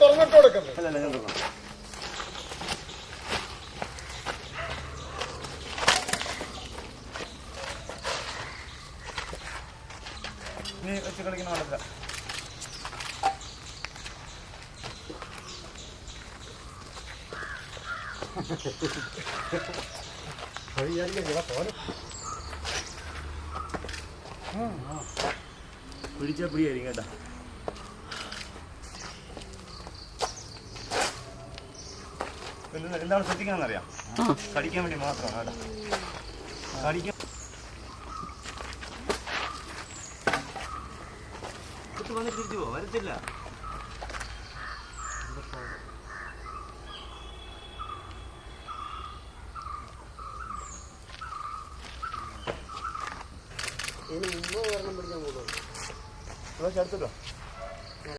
തുറന്നിട്ട് കൊടുക്കണ്ടേ? അല്ല ഞാൻ തുറന്നു. നീ വെച്ച് കളിക്കുന്ന വളർത്ത പിടിച്ചാ പിടിയായിരിക്കും കേട്ടാ. എന്താണ് ശ്രദ്ധിക്കണമെന്നറിയാം. കടിക്കാൻ വേണ്ടി മാത്രമാണ് കേട്ടോ. കടിക്കാൻ വന്നിട്ട് തിരിച്ചു പോ, വരത്തില്ല. ഇതിന് മുമ്പ് ഒരെണ്ണം പിടിക്കാൻ പോകുന്നു. അടുത്തിട്ടോ.